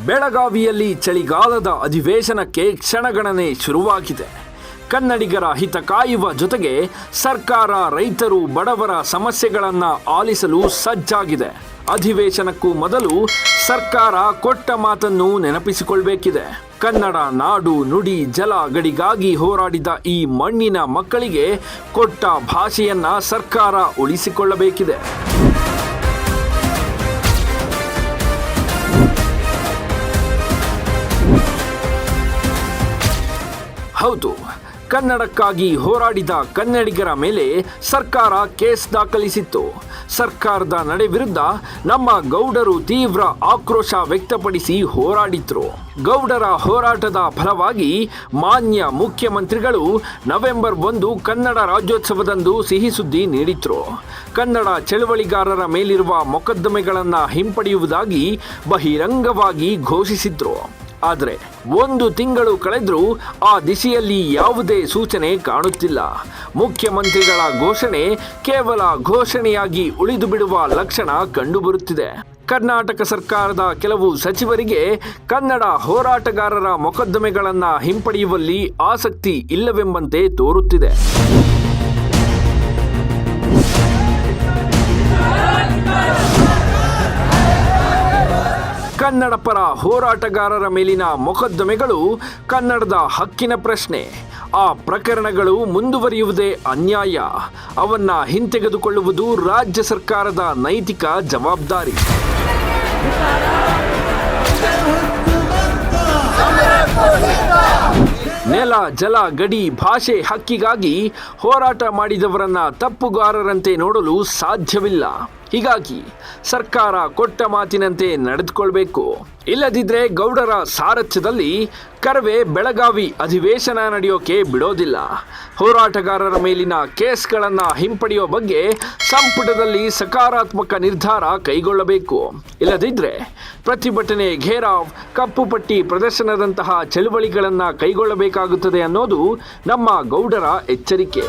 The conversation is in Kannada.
ಬೆಳಗಾವಿಯಲ್ಲಿ ಚಳಿಗಾಲದ ಅಧಿವೇಶನಕ್ಕೆ ಕ್ಷಣಗಣನೆ ಶುರುವಾಗಿದೆ. ಕನ್ನಡಿಗರ ಹಿತ ಕಾಯುವ ಜೊತೆಗೆ ಸರ್ಕಾರ ರೈತರು ಬಡವರ ಸಮಸ್ಯೆಗಳನ್ನು ಆಲಿಸಲು ಸಜ್ಜಾಗಿದೆ. ಅಧಿವೇಶನಕ್ಕೂ ಮೊದಲು ಸರ್ಕಾರ ಕೊಟ್ಟ ಮಾತನ್ನು ನೆನಪಿಸಿಕೊಳ್ಬೇಕಿದೆ. ಕನ್ನಡ ನಾಡು ನುಡಿ ಜಲ ಗಡಿಗಾಗಿ ಹೋರಾಡಿದ ಈ ಮಣ್ಣಿನ ಮಕ್ಕಳಿಗೆ ಕೊಟ್ಟ ಭಾಷೆಯನ್ನ ಸರ್ಕಾರ ಉಳಿಸಿಕೊಳ್ಳಬೇಕಿದೆ. ಹೌದು, ಕನ್ನಡಕ್ಕಾಗಿ ಹೋರಾಡಿದ ಕನ್ನಡಿಗರ ಮೇಲೆ ಸರ್ಕಾರ ಕೇಸ್ ದಾಖಲಿಸಿತ್ತು. ಸರ್ಕಾರದ ನಡೆ ವಿರುದ್ಧ ನಮ್ಮ ಗೌಡರು ತೀವ್ರ ಆಕ್ರೋಶ ವ್ಯಕ್ತಪಡಿಸಿ ಹೋರಾಡಿದ್ರು. ಗೌಡರ ಹೋರಾಟದ ಫಲವಾಗಿ ಮಾನ್ಯ ಮುಖ್ಯಮಂತ್ರಿಗಳು ನವೆಂಬರ್ 1 ಕನ್ನಡ ರಾಜ್ಯೋತ್ಸವದಂದು ಸಿಹಿ ಸುದ್ದಿ ನೀಡಿದ್ರು. ಕನ್ನಡ ಚಳವಳಿಗಾರರ ಮೇಲಿರುವ ಮೊಕದ್ದಮೆಗಳನ್ನು ಹಿಂಪಡೆಯುವುದಾಗಿ ಬಹಿರಂಗವಾಗಿ ಘೋಷಿಸಿದ್ರು. ಆದರೆ 1 ತಿಂಗಳು ಕಳೆದರೂ ಆ ದಿಶೆಯಲ್ಲಿ ಯಾವುದೇ ಸೂಚನೆ ಕಾಣುತ್ತಿಲ್ಲ. ಮುಖ್ಯಮಂತ್ರಿಗಳ ಘೋಷಣೆ ಕೇವಲ ಘೋಷಣೆಯಾಗಿ ಉಳಿದು ಬಿಡುವ ಲಕ್ಷಣ ಕಂಡುಬರುತ್ತಿದೆ. ಕರ್ನಾಟಕ ಸರ್ಕಾರದ ಕೆಲವು ಸಚಿವರಿಗೆ ಕನ್ನಡ ಹೋರಾಟಗಾರರ ಮೊಕದ್ದಮೆಗಳನ್ನು ಹಿಂಪಡೆಯುವಲ್ಲಿ ಆಸಕ್ತಿ ಇಲ್ಲವೆಂಬಂತೆ ತೋರುತ್ತಿದೆ. ಕನ್ನಡ ಪರ ಹೋರಾಟಗಾರರ ಮೇಲಿನ ಮೊಕದ್ದಮೆಗಳು ಕನ್ನಡದ ಹಕ್ಕಿನ ಪ್ರಶ್ನೆ. ಆ ಪ್ರಕರಣಗಳು ಮುಂದುವರಿಯುವುದೇ ಅನ್ಯಾಯ. ಅವನ್ನ ಹಿಂತೆಗೆದುಕೊಳ್ಳುವುದು ರಾಜ್ಯ ಸರ್ಕಾರದ ನೈತಿಕ ಜವಾಬ್ದಾರಿ. ನೆಲ, ಜಲ, ಗಡಿ, ಭಾಷೆ ಹಕ್ಕಿಗಾಗಿ ಹೋರಾಟ ಮಾಡಿದವರನ್ನ ತಪ್ಪುಗಾರರಂತೆ ನೋಡಲು ಸಾಧ್ಯವಿಲ್ಲ. ಹೀಗಾಗಿ ಸರ್ಕಾರ ಕೊಟ್ಟ ಮಾತಿನಂತೆ ನಡೆದುಕೊಳ್ಬೇಕು. ಇಲ್ಲದಿದ್ದರೆ ಗೌಡರ ಸಾರಥ್ಯದಲ್ಲಿ ಕರವೇ ಬೆಳಗಾವಿ ಅಧಿವೇಶನ ನಡೆಯೋಕೆ ಬಿಡೋದಿಲ್ಲ. ಹೋರಾಟಗಾರರ ಮೇಲಿನ ಕೇಸ್ಗಳನ್ನು ಹಿಂಪಡೆಯೋ ಬಗ್ಗೆ ಸಂಪುಟದಲ್ಲಿ ಸಕಾರಾತ್ಮಕ ನಿರ್ಧಾರ ಕೈಗೊಳ್ಳಬೇಕು. ಇಲ್ಲದಿದ್ದರೆ ಪ್ರತಿಭಟನೆ, ಘೇರಾವ್, ಕಪ್ಪು ಪಟ್ಟಿ ಪ್ರದರ್ಶನದಂತಹ ಚಳುವಳಿಗಳನ್ನು ಕೈಗೊಳ್ಳಬೇಕಾಗುತ್ತದೆ ಅನ್ನೋದು ನಮ್ಮ ಗೌಡರ ಎಚ್ಚರಿಕೆ.